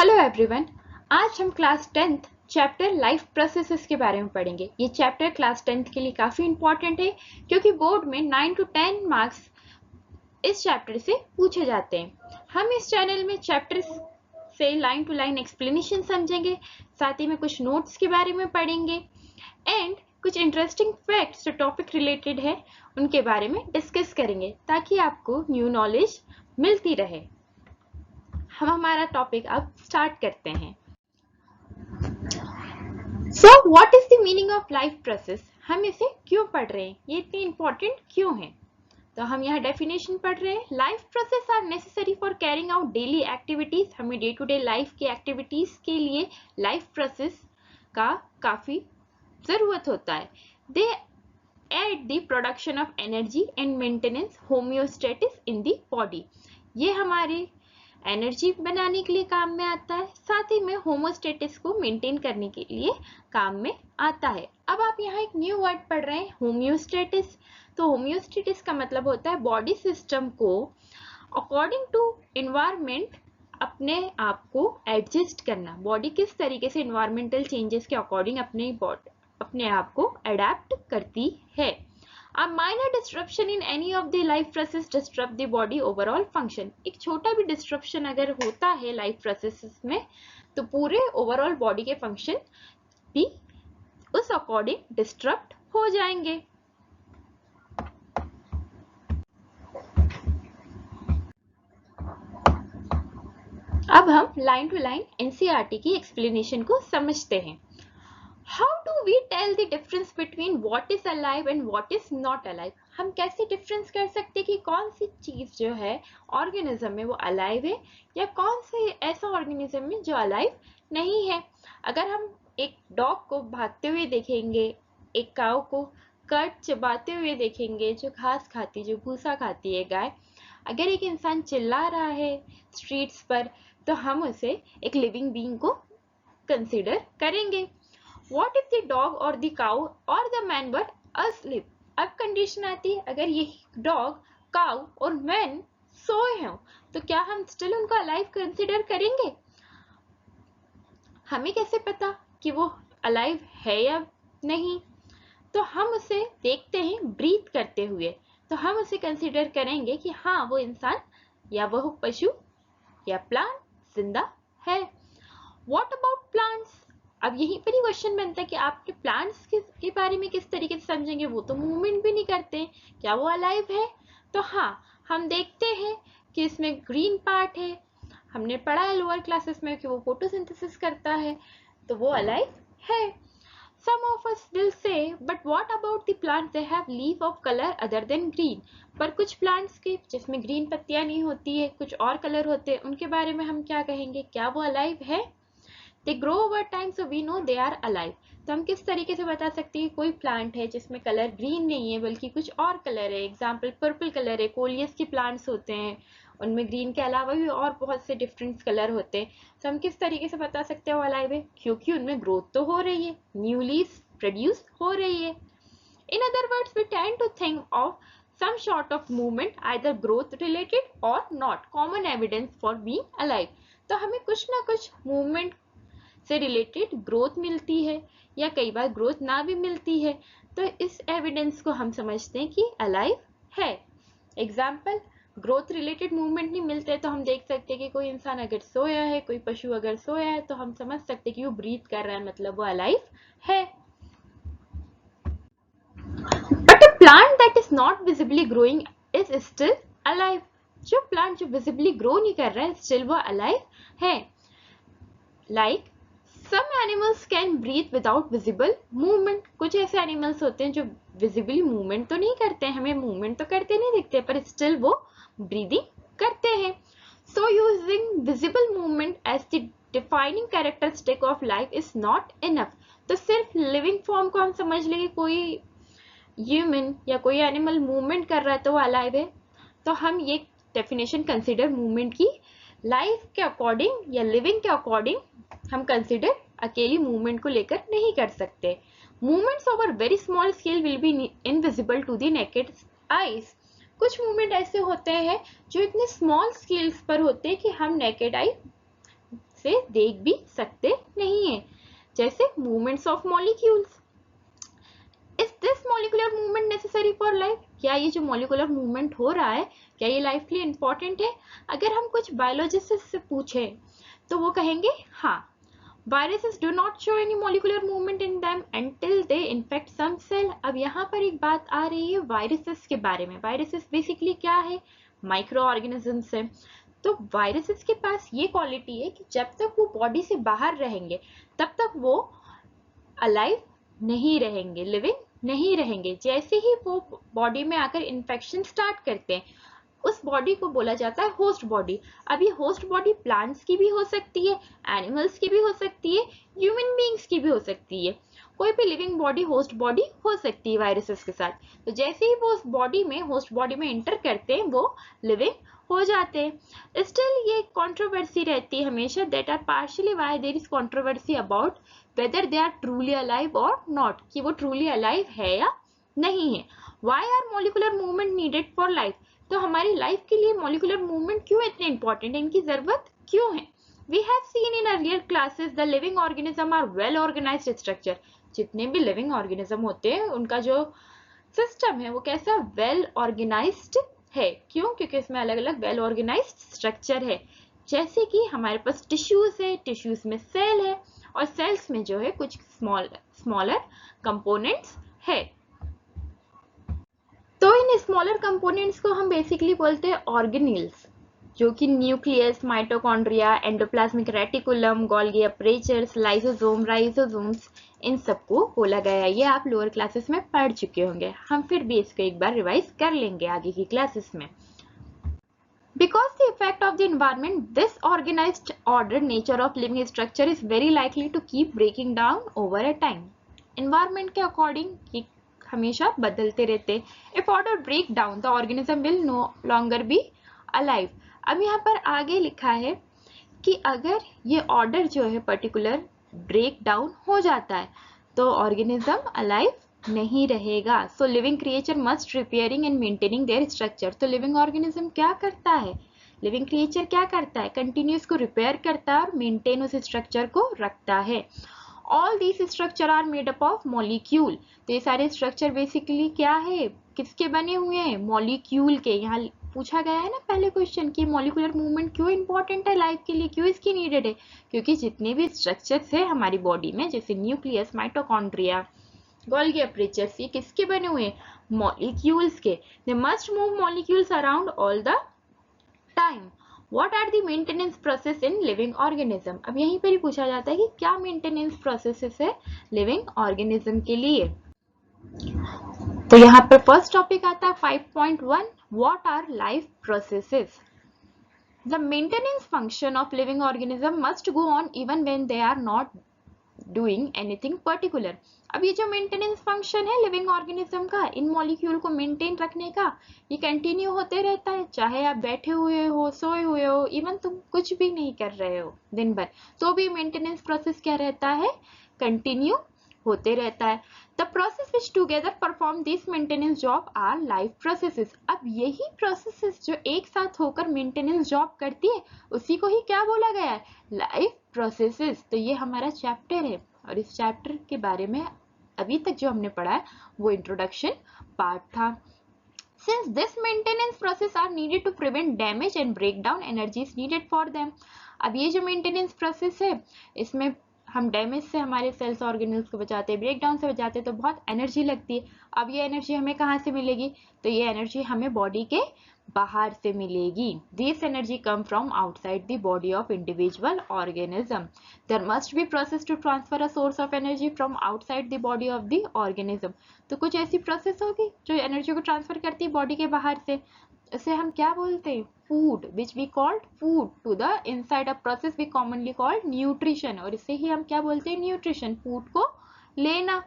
Hello everyone. आज हम class 10th chapter life processes के बारे में पढ़ेंगे। ये चैप्टर क्लास 10th के लिए काफ़ी इंपॉर्टेंट है क्योंकि बोर्ड में 9 to 10 मार्क्स इस चैप्टर से पूछे जाते हैं। हम इस चैनल में चैप्टर से लाइन टू लाइन एक्सप्लेनेशन समझेंगे, साथ ही में कुछ नोट्स के बारे में पढ़ेंगे एंड कुछ इंटरेस्टिंग फैक्ट्स जो टॉपिक रिलेटेड है उनके बारे में डिस्कस करेंगे ताकि आपको न्यू नॉलेज मिलती रहे। हम हमारा टॉपिक अब स्टार्ट करते हैं। So what is the meaning of life process? हम इसे क्यों पढ़ रहे हैं, ये इतनी इंपॉर्टेंट क्यों है? तो हम यहाँ डेफिनेशन पढ़ रहे हैं। Life process are necessary for carrying out daily activities. हमें डे टू डे लाइफ की एक्टिविटीज के लिए लाइफ प्रोसेस का काफी जरूरत होता है। They add the production of energy and maintenance homeostasis in the body. ये हमारे एनर्जी बनाने के लिए काम में आता है, साथ ही में होमोस्टेटिस को मेंटेन करने के लिए काम में आता है। अब आप यहाँ एक न्यू वर्ड पढ़ रहे हैं, होम्योस्टेटिस। तो होम्योस्टेटिस का मतलब होता है बॉडी सिस्टम को अकॉर्डिंग टू एनवायरनमेंट अपने आप को एडजस्ट करना। बॉडी किस तरीके से एनवायरमेंटल चेंजेस के अकॉर्डिंग अपने आप को अडेप्ट करती है। A minor disruption in any of the life process disrupt the body overall function। एक छोटा भी डिस्ट्रप्शन अगर होता है लाइफ प्रोसेसेस में तो पूरे ओवरऑल बॉडी के फंक्शन भी उस अकॉर्डिंग डिस्टर्ब हो जाएंगे। अब हम लाइन टू लाइन एनसीईआरटी की एक्सप्लेनेशन को समझते हैं। How do we tell the difference between what is alive and what is not alive? हम कैसे डिफरेंस कर सकते हैं कि कौन सी चीज जो है ऑर्गेनिज्म में वो अलाइव है या कौन से ऐसा ऑर्गेनिज्म में जो अलाइव नहीं है। अगर हम एक डॉग को भागते हुए देखेंगे, एक काऊ को कट चबाते हुए देखेंगे, जो घास खाती, जो भूसा खाती है गाय, अगर एक इंसान चिल्ला रहा है स्ट्रीट्स पर तो हम उसे एक लिविंग बीइंग को कंसिडर करेंगे। What if the dog or the cow or the man were asleep? अब कंडीशन आती है, अगर ये डॉग, काउ और मैन सोए हों तो क्या हम स्टिल उनको अलाइव कंसिडर करेंगे? हमें कैसे पता कि वो अलाइव है या नहीं? तो हम उसे देखते हैं ब्रीथ करते हुए, तो हम उसे कंसिडर करेंगे कि हाँ वो इंसान या वह पशु या प्लांट जिंदा है। What about plants? अब यहीं पर ही क्वेश्चन बनता है कि आपके प्लांट्स के बारे में किस तरीके से समझेंगे, वो तो मूवमेंट भी नहीं करते, क्या वो अलाइव है? तो हाँ, हम देखते हैं कि इसमें ग्रीन पार्ट है, हमने पढ़ा है लोअर क्लासेस में कि वो फोटोसिंथेसिस करता है, तो वो अलाइव है। Some of us will say, but what about the plants? They have leaf of color other than green. पर कुछ प्लांट्स के जिसमें ग्रीन पत्तियां नहीं होती है, कुछ और कलर होते हैं, उनके बारे में हम क्या कहेंगे, क्या वो अलाइव है? They grow over time, so we know they are alive. तो हम किस तरीके से बता सकते हैं कोई प्लांट है जिसमें कलर ग्रीन नहीं है बल्कि कुछ और कलर है। एग्जाम्पल पर्पल कलर है, कोलियस के प्लांट्स होते हैं, उनमें ग्रीन के अलावा भी और बहुत से डिफरेंट कलर होते हैं। तो हम किस तरीके से बता सकते हैं वो अलाइव है, क्योंकि उनमें ग्रोथ तो हो रही है, न्यू लीव्स प्रोड्यूस हो रही है। In other words, we tend to think of some sort of movement, either growth related or not, common evidence for being alive. तो हमें कुछ ना कुछ मूवमेंट से रिलेटेड ग्रोथ मिलती है या कई बार ग्रोथ ना भी मिलती है, तो इस एविडेंस को हम समझते हैं कि अलाइव है। एग्जाम्पल, ग्रोथ रिलेटेड मूवमेंट नहीं मिलते तो हम देख सकते हैं कि कोई इंसान अगर सोया है, कोई पशु अगर सोया है तो हम समझ सकते हैं कि वो ब्रीथ कर रहा है, मतलब वो अलाइव है। But a plant that is not visibly growing is still alive. जो प्लांट जो विजिबली ग्रो नहीं कर रहा है स्टिल वो अलाइव है। Like Some animals can breathe without visible movement. कुछ ऐसे एनिमल्स होते हैं जो विजिबली मूवमेंट तो नहीं करते हैं, हमें मूवमेंट तो करते नहीं दिखते, पर स्टिल वो ब्रीदिंग करते हैं। So using visible movement as the defining characteristic of life is not enough. तो सिर्फ लिविंग फॉर्म को हम समझ लेंगे कोई ह्यूमन या कोई एनिमल मूवमेंट कर रहा है तो वो अलाइव है, तो हम ये डेफिनेशन कंसिडर मूवमेंट की लाइफ के अकॉर्डिंग या लिविंग के अकॉर्डिंग हम कंसिडर अकेली मूवमेंट को लेकर नहीं कर सकते। Movements over very small scale will be invisible to the naked eyes. कुछ मूवमेंट ऐसे होते हैं जो इतने स्मॉल स्केल्स पर होते हैं कि हम नेकेड आई से देख भी सकते नहीं है। जैसे movements of molecules. Is this molecular movement necessary for life? क्या ये जो मॉलिकुलर मूवमेंट हो रहा है क्या ये लाइफ के लिए इंपॉर्टेंट है? अगर हम कुछ बायोलॉजिस्ट से पूछें तो वो कहेंगे हाँ। Viruses do not show any molecular movement in them until they infect some cell। अब यहाँ पर एक बात आ रही है वायरसेस के बारे में। वायरसेस बेसिकली क्या है? माइक्रो ऑर्गेनिजम्स है। तो वायरसेस के पास ये क्वालिटी है कि जब तक वो बॉडी से बाहर रहेंगे तब तक वो अलाइव नहीं रहेंगे, लिविंग नहीं रहेंगे। जैसे ही वो बॉडी में आकर इन्फेक्शन स्टार्ट करते हैं उस बॉडी को बोला जाता है होस्ट बॉडी। अब ये होस्ट बॉडी प्लांट्स की भी हो सकती है, एनिमल्स की भी हो सकती है, ह्यूमन बींग्स की भी हो सकती है। कोई भी लिविंग बॉडी होस्ट बॉडी हो सकती है वायरसेस के साथ। तो जैसे ही वो उस बॉडी में होस्ट बॉडी में एंटर करते हैं वो लिविंग हो जाते हैं। स्टिल ये कंट्रोवर्सी रहती है हमेशा, that are partially why there is controversy about whether they are truly alive और नॉट, कि वो ट्रूली अलाइव है या नहीं है। Why are molecular movement needed for life? तो हमारी लाइफ के लिए मॉलिकुलर मूवमेंट क्यों इतने इंपॉर्टेंट है, इनकी जरूरत क्यों है? We have seen in earlier classes the living organism are well organized structure। जितने भी लिविंग ऑर्गेनिज्म होते हैं उनका जो सिस्टम है वो कैसा वेल ऑर्गेनाइज्ड है। क्यों? क्योंकि इसमें अलग अलग वेल ऑर्गेनाइज्ड स्ट्रक्चर है। जैसे कि हमारे पास टिश्यूज है, टिश्यूज में सेल है और सेल्स में जो है कुछ स्मॉलर कंपोनेंट्स है। तो इन स्मॉलर कंपोनेंट्स को हम बेसिकली बोलते हैं ऑर्गेनील्स, जो कि nucleus, mitochondria, endoplasmic reticulum, Golgi apparatus, lysosome, ribosomes, इन सबको बोला गया है। ये आप लोअर क्लासेस में पढ़ चुके होंगे, हम फिर भी इसको एक बार रिवाइज कर लेंगे आगे की क्लासेस में। Because the effect of the environment, this organized order nature of living structure is very likely to keep breaking down over a time। Environment के according ये हमेशा बदलते रहते। If order break down, the organism will no longer be alive। अब यहाँ पर आगे लिखा है कि अगर ये ऑर्डर जो है पर्टिकुलर ब्रेक डाउन हो जाता है तो ऑर्गेनिज्म अलाइव नहीं रहेगा। So living creature must repairing and maintaining their structure. तो लिविंग ऑर्गेनिज्म क्या करता है? लिविंग क्रिएचर क्या करता है? कंटिन्यूस को रिपेयर करता है और मेंटेन उस स्ट्रक्चर को रखता है। All these structure are made up of molecule. तो ये सारे स्ट्रक्चर बेसिकली क्या है? किसके बने हुए हैं? मॉलिक्यूल के। यहाँ पूछा गया है ना पहले क्वेश्चन कि मॉलिकुलर मूवमेंट क्यों इंपॉर्टेंट है लाइफ के लिए, क्यों इसकी नीडेड है? क्योंकि जितने भी स्ट्रक्चर्स है हमारी बॉडी में, जैसे न्यूक्लियस, माइटोकॉन्ड्रिया, गोल्गी अपरेचर्स, ये किसके बने हुए हैं? मॉलिक्यूल्स के। They must move molecules around all the time. What are the maintenance process in living organism? अब यहीं पर ही पूछा जाता है कि क्या मेंटेनेंस प्रोसेसेस है लिविंग ऑर्गेनिज्म के लिए। तो यहाँ पर फर्स्ट टॉपिक आता है 5.1 What are life processes? The maintenance function of living organism must go on even when they are not doing anything particular। अब ये जो मेंटेनेंस फंक्शन है लिविंग ऑर्गेनिज्म का, इन मॉलिक्यूल को मेंटेन रखने का, ये कंटिन्यू होते रहता है। चाहे आप बैठे हुए हो, सोए हुए हो, इवन तुम कुछ भी नहीं कर रहे हो दिन भर, तो भी मेंटेनेंस प्रोसेस क्या रहता है? कंटिन्यू होते रहता है। The process which together perform this maintenance job our life processes. अब यही प्रोसेसेस जो एक साथ होकर मेंटेनेंस जॉब करती है उसी को ही क्या बोला गया है? Life processes. तो ये हमारा चैप्टर है और इस चैप्टर के बारे में अभी तक जो हमने पढ़ा है वो इंट्रोडक्शन पार्ट था। Since this maintenance process are needed to prevent damage and break down energy is needed for them। अब ये जो मेंटेनेंस प्रोसेस है इसमें हम डैमेज से हमारे सेल्स ऑर्गेनल्स को बचाते हैं, ब्रेक डाउन से बचाते हैं, तो बहुत एनर्जी लगती है। अब ये एनर्जी हमें कहाँ से मिलेगी? तो ये एनर्जी हमें बॉडी के बाहर से मिलेगी। This energy come from outside the body of individual organism. There must be process to transfer a source of energy from outside the body of the organism. तो कुछ ऐसी प्रोसेस होगी जो एनर्जी को ट्रांसफर करती है बॉडी के बाहर से। इसे हम क्या बोलते हैं? Food, which we called food to the inside a process we commonly called nutrition. और इसे ही हम क्या बोलते हैं? न्यूट्रिशन, फूड को लेना।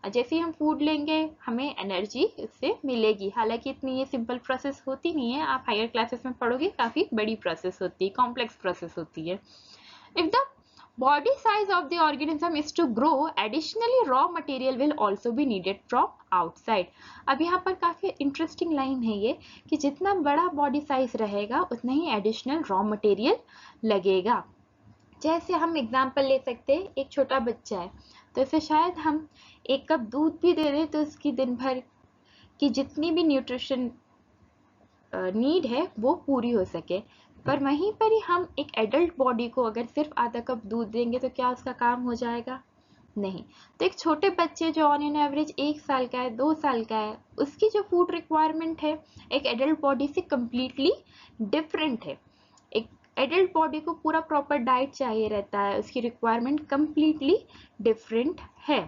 जैसे ही हम फूड लेंगे हमें एनर्जी इससे मिलेगी। हालांकि इतनी ये सिंपल प्रोसेस होती नहीं है, आप हायर क्लासेस में पढ़ोगे काफी बड़ी प्रोसेस होती है, कॉम्प्लेक्स प्रोसेस होती है। If the body size of the organism is to grow, additionally raw material will also be needed from outside। अब यहाँ पर काफी इंटरेस्टिंग लाइन है ये कि जितना बड़ा बॉडी साइज रहेगा उतना ही एडिशनल रॉ मटेरियल लगेगा। जैसे हम एग्जाम्पल ले सकते हैं, एक छोटा बच्चा है तो इसे शायद हम 1 कप दूध भी दे दें तो उसकी दिन भर की जितनी भी न्यूट्रिशन नीड है वो पूरी हो सके। पर वहीं पर ही हम एक एडल्ट बॉडी को अगर सिर्फ आधा कप दूध देंगे तो क्या उसका काम हो जाएगा? नहीं। तो एक छोटे बच्चे जो ऑन एन एवरेज 1 साल का है, 2 साल का है, उसकी जो फूड रिक्वायरमेंट है एक एडल्ट बॉडी से कम्प्लीटली डिफरेंट है। एक एडल्ट बॉडी को पूरा प्रॉपर डाइट चाहिए रहता है, उसकी रिक्वायरमेंट कम्प्लीटली डिफरेंट है।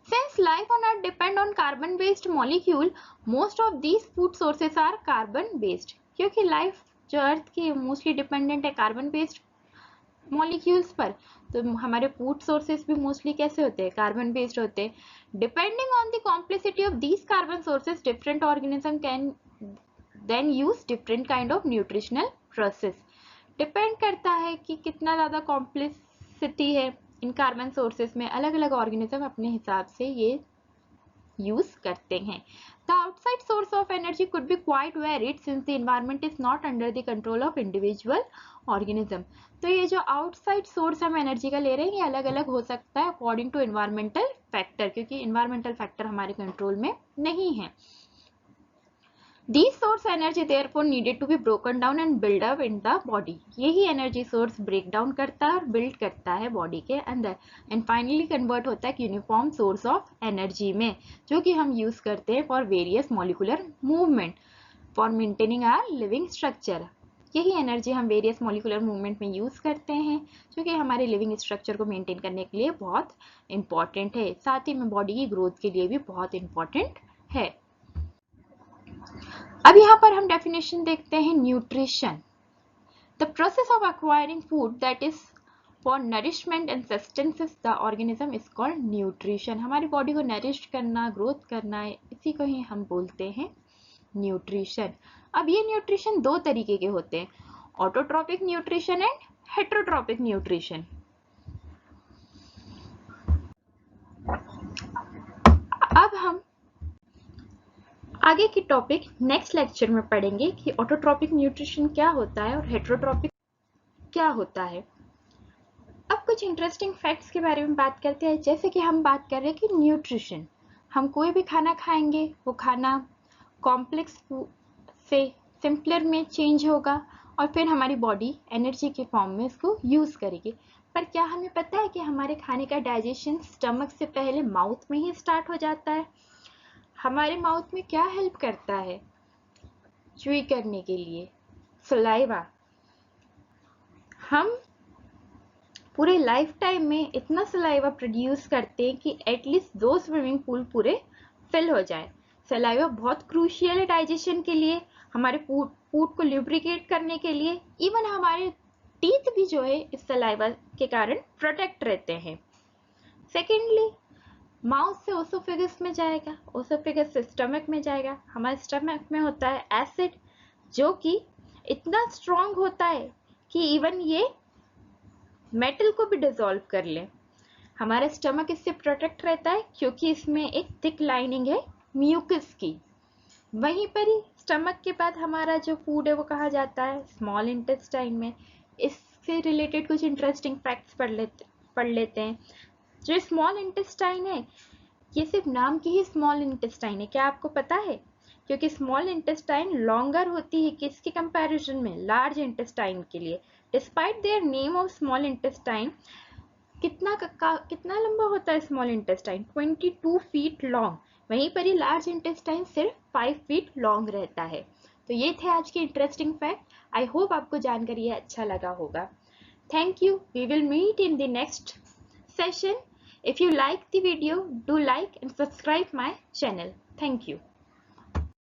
Since life on Earth depend on carbon-based molecule, most of these food sources are carbon-based. क्योंकि लाइफ जो अर्थ की मोस्टली डिपेंडेंट है कार्बन बेस्ड मॉलिक्यूल्स पर, तो हमारे फूड सोर्सेस भी मोस्टली कैसे होते हैं? कार्बन बेस्ड होते हैं। Depending on the complexity of these carbon sources, different organism can then use different kind of nutritional process. Depend करता है कि कितना ज़्यादा कॉम्प्लेक्सिटी है इन कार्बन सोर्सेस में, अलग अलग ऑर्गेनिज्म अपने हिसाब से ये यूज करते हैं। The outside source of energy could be quite varied since the environment is not under the control of individual organism. तो ये जो आउटसाइड सोर्स हम एनर्जी का ले रहे हैं ये अलग अलग हो सकता है अकॉर्डिंग टू एनवायरमेंटल फैक्टर, क्योंकि एनवायरमेंटल फैक्टर हमारे कंट्रोल में नहीं है। These source energy therefore needed to be broken down and build up in the body. यही energy source break down करता है और build करता है body के अंदर and finally convert होता है uniform source of energy में, जो कि हम use करते हैं for various molecular movement for maintaining our living structure. यही एनर्जी हम वेरियस मॉलिकुलर मूवमेंट में यूज करते हैं, जो कि हमारे लिविंग स्ट्रक्चर को मेंटेन करने के लिए बहुत इंपॉर्टेंट है, साथ ही में बॉडी की ग्रोथ के लिए भी बहुत इंपॉर्टेंट है। अब यहाँ पर हम डेफिनेशन देखते हैं nutrition. The process of acquiring food that is for nourishment and sustains the organism is called nutrition. हमारी बॉडी को नरिश करना, ग्रोथ करना, इसी को ही हम बोलते हैं न्यूट्रिशन। अब ये न्यूट्रिशन दो तरीके के होते हैं, autotrophic nutrition and heterotrophic nutrition. अब हम आगे की टॉपिक नेक्स्ट लेक्चर में पढ़ेंगे कि ऑटोट्रॉपिक न्यूट्रिशन क्या होता है और हेटेरोट्रॉपिक क्या होता है। अब कुछ इंटरेस्टिंग फैक्ट्स के बारे में बात करते हैं। जैसे कि हम बात कर रहे हैं कि न्यूट्रिशन, हम कोई भी खाना खाएंगे वो खाना कॉम्प्लेक्स से सिंपलर में चेंज होगा और फिर हमारी बॉडी एनर्जी के फॉर्म में इसको यूज करेगी। पर क्या हमें पता है कि हमारे खाने का डाइजेशन स्टमक से पहले माउथ में ही स्टार्ट हो जाता है? हमारे माउथ में क्या हेल्प करता है च्यूई करने के लिए? सलाइवा। हम पूरे लाइफ टाइम में इतना सलाइवा प्रोड्यूस करते हैं कि एटलीस्ट 2 स्विमिंग पूल पूरे फिल हो जाए। सलाइवा बहुत क्रूशियल है डाइजेशन के लिए, हमारे फूड को ल्यूब्रिकेट करने के लिए। इवन हमारे टीथ भी जो है इस सलाइवा के कारण प्रोटेक्ट रहते हैं। सेकेंडली, माउथ से ओसोफेगस में जाएगा, ओसोफेगस से स्टमक में जाएगा। हमारे स्टमक में होता है एसिड, जो कि इतना स्ट्रॉन्ग होता है कि इवन ये मेटल को भी डिसॉल्व कर ले। हमारा स्टमक इससे प्रोटेक्ट रहता है क्योंकि इसमें एक थिक लाइनिंग है म्यूकस की। वहीं पर ही स्टमक के बाद हमारा जो फूड है वो कहा जाता है स्मॉल इंटेस्टाइन में। इससे रिलेटेड कुछ इंटरेस्टिंग फैक्ट्स पढ़ लेते हैं। जो स्मॉल इंटेस्टाइन है ये सिर्फ नाम की ही स्मॉल इंटेस्टाइन है, क्या आपको पता है? क्योंकि स्मॉल इंटेस्टाइन लॉन्गर होती है किसके कंपैरिजन में? लार्ज इंटेस्टाइन के लिए। Despite their name of small intestine, कितना लंबा होता है स्मॉल इंटेस्टाइन? 22 feet long. वहीं पर ही लार्ज इंटेस्टाइन सिर्फ 5 फीट लॉन्ग रहता है। तो ये थे आज के इंटरेस्टिंग फैक्ट। आई होप आपको जानकर ये अच्छा लगा होगा। Thank you. We will meet in the next session. If you like the video, do like and subscribe my channel. Thank you.